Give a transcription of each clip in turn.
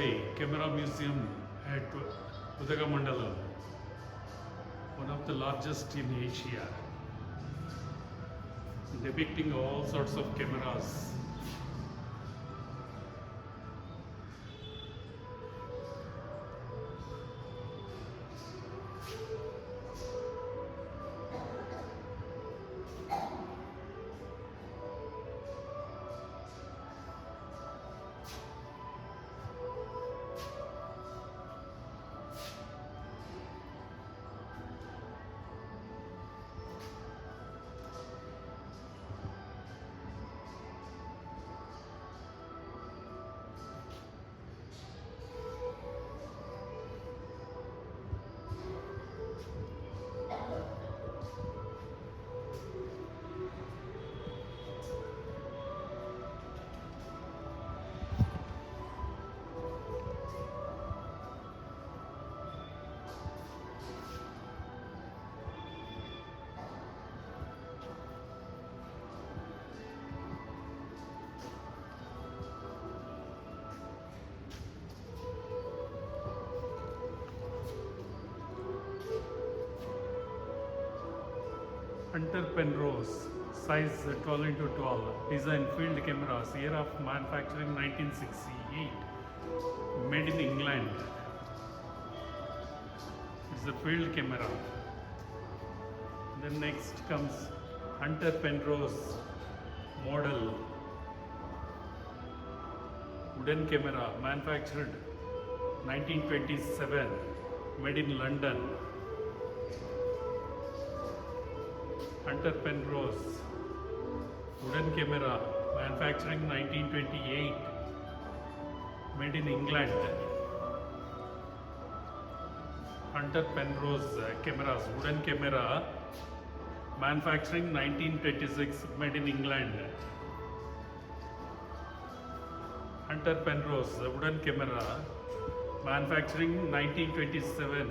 Eye Camera Museum at Udagamandalam, one of the largest in Asia, depicting all sorts of cameras. Hunter Penrose, size 12 into 12, design field cameras, year of manufacturing 1968, made in England. It's a field camera. Then next comes Hunter Penrose model, wooden camera, manufactured 1927, made in London. Hunter Penrose wooden camera, manufacturing 1928, made in England. Hunter Penrose cameras, wooden camera, manufacturing 1926, made in England. Hunter Penrose wooden camera, manufacturing 1927,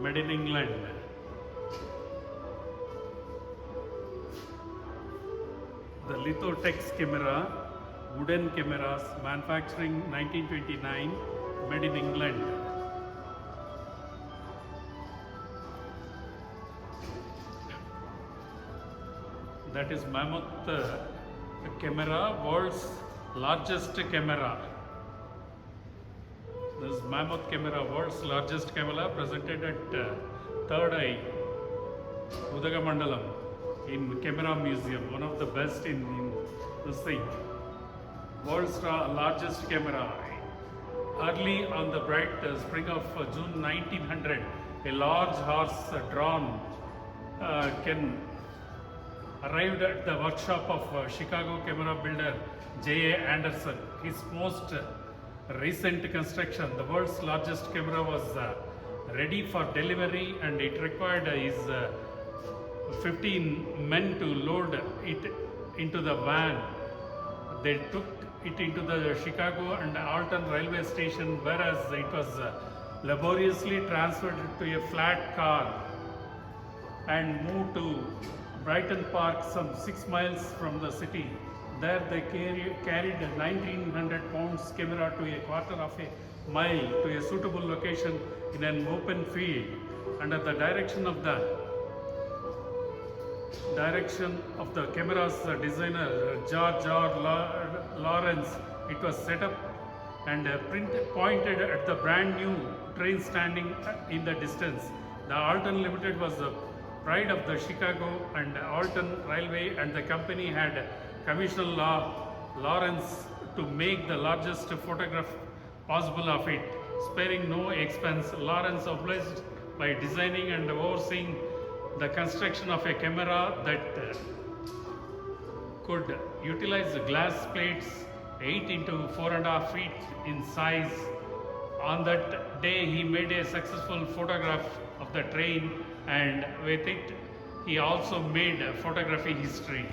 made in England. The Lithotex camera, wooden cameras, manufacturing 1929, made in England. That is Mammoth camera, world's largest camera. This Mammoth camera, world's largest camera, presented at Third Eye, Udagamandalam, in Camera Museum, one of the best in the state. World's largest camera. Early on the bright spring of June 1900, a large horse-drawn can arrived at the workshop of Chicago camera builder J.A. Anderson. His most recent construction, the world's largest camera, was ready for delivery, and it required his 15 men to load it into the van. They took it into the Chicago and Alton railway station, whereas it was laboriously transferred to a flat car and moved to Brighton Park, some 6 miles from the city. There they carried a 1900 pounds camera to a quarter of a mile to a suitable location in an open field, and at the direction of the camera's designer George R. Lawrence, it was set up and pointed at the brand new train standing in the distance. The Alton Limited was the pride of the Chicago and Alton Railway, and the company had commissioned Lawrence to make the largest photograph possible of it. Sparing no expense, Lawrence obliged by designing and overseeing the construction of a camera that could utilize glass plates 8 into 4.5 feet in size. On that day, he made a successful photograph of the train, and with it, he also made photography history.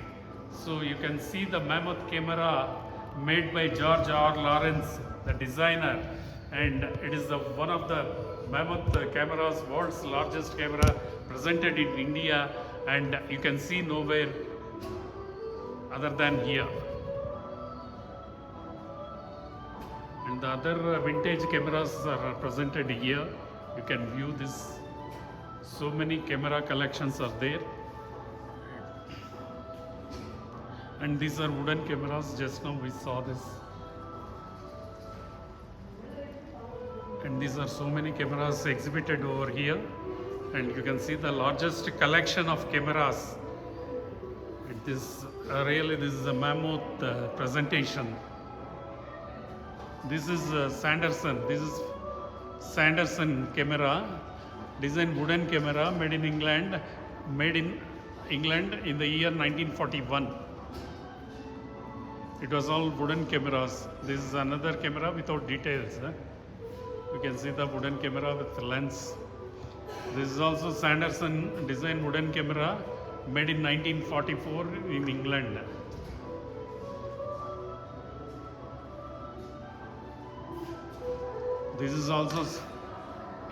So you can see the Mammoth camera made by George R. Lawrence, the designer, and it is one of the Mammoth cameras, world's largest camera, presented in India, and you can see nowhere other than here. And the other vintage cameras are presented here. You can view this. So many camera collections are there. And these are wooden cameras. Just now we saw this. And these are so many cameras exhibited over here. And you can see the largest collection of cameras. This is a Mammoth presentation. This is Sanderson. This is Sanderson camera, design wooden camera made in England in the year 1941. It was all wooden cameras. This is another camera without details. You can see the wooden camera with lens. This is also Sanderson design wooden camera made in 1944 in England. This is also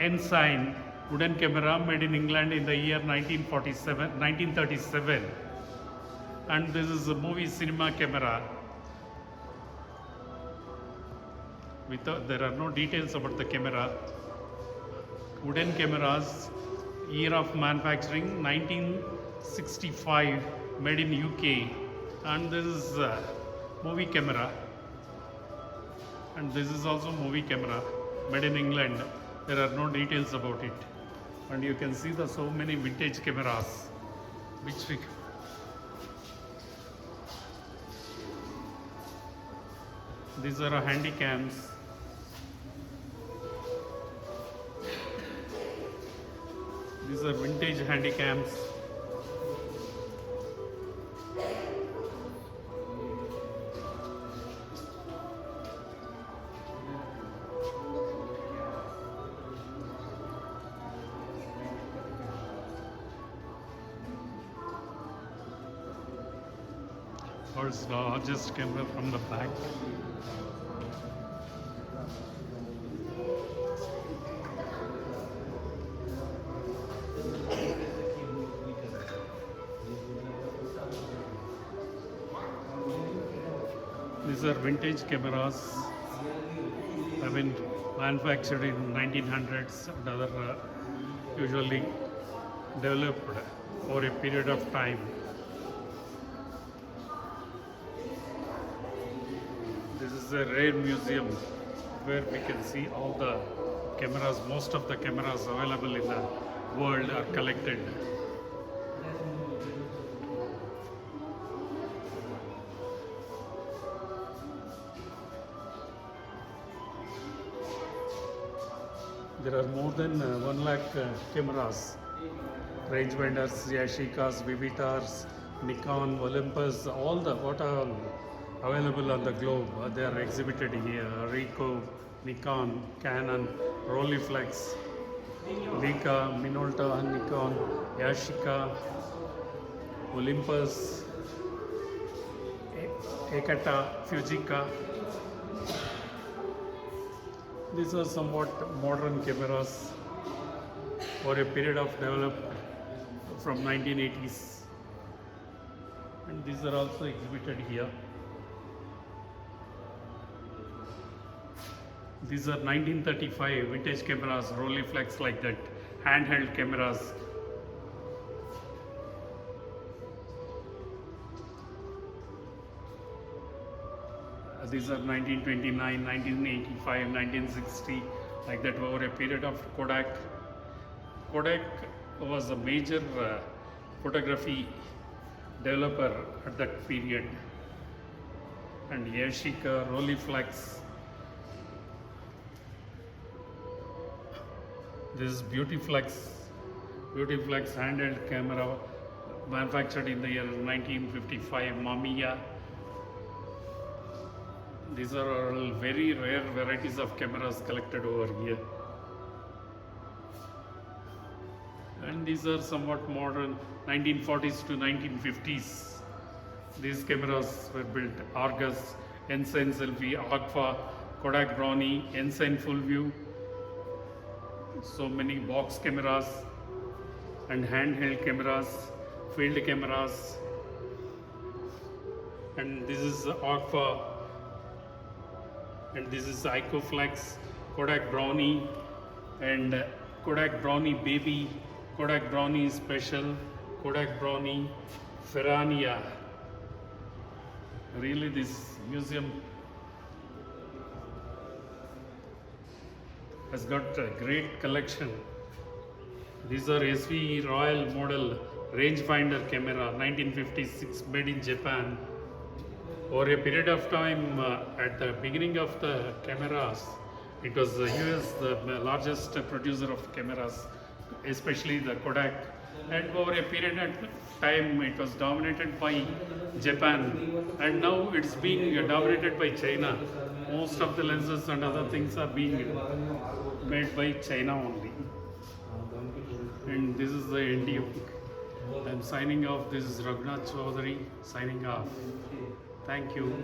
Ensign wooden camera made in England in the year 1937. And this is a movie cinema camera. There are no details about the camera. Wooden cameras, year of manufacturing 1965, made in UK. And this is movie camera. And this is also movie camera made in England. There are no details about it. And you can see the so many vintage cameras which we these are handy cams. These are vintage handy cams. World's largest camera from the back. These are vintage cameras. Have been manufactured in 1900s and other usually developed over a period of time. This is a rare museum where we can see all the cameras, most of the cameras available in the world are collected. There are more than 1 lakh cameras, rangefinders, Yashicas, Vivitars, Nikon, Olympus, all the what are available on the globe. They are exhibited here. Ricoh, Nikon, Canon, Rolleiflex, Leica, Minolta, Nikon, Yashica, Olympus, Ekata, Fujica. These are somewhat modern cameras for a period of development from 1980s. And these are also exhibited here. These are 1935 vintage cameras, Rolleiflex like that, handheld cameras. These are 1929, 1985, 1960, like that over a period of Kodak. Kodak was a major photography developer at that period. And Yashica, Rolleiflex. This is Beautyflex handheld camera manufactured in the year 1955, Mamiya. These are all very rare varieties of cameras collected over here. And these are somewhat modern, 1940s to 1950s. These cameras were built: Argus, Ensign Selfie, Agfa, Kodak Brownie, Ensign Full View. So many box cameras and handheld cameras, field cameras. And this is Agfa And this is Icoflex, Kodak Brownie, and Kodak Brownie Baby, Kodak Brownie Special, Kodak Brownie Ferrania. Really, this museum has got a great collection. These are SV Royal model rangefinder camera, 1956, made in Japan. Over a period of time, at the beginning of the cameras, it was the US, the largest producer of cameras, especially the Kodak. And over a period of time, it was dominated by Japan. And now it's being dominated by China. Most of the lenses and other things are being made by China only. And this is the NDU. I'm signing off. This is Raghunath Chaudhary signing off. Thank you.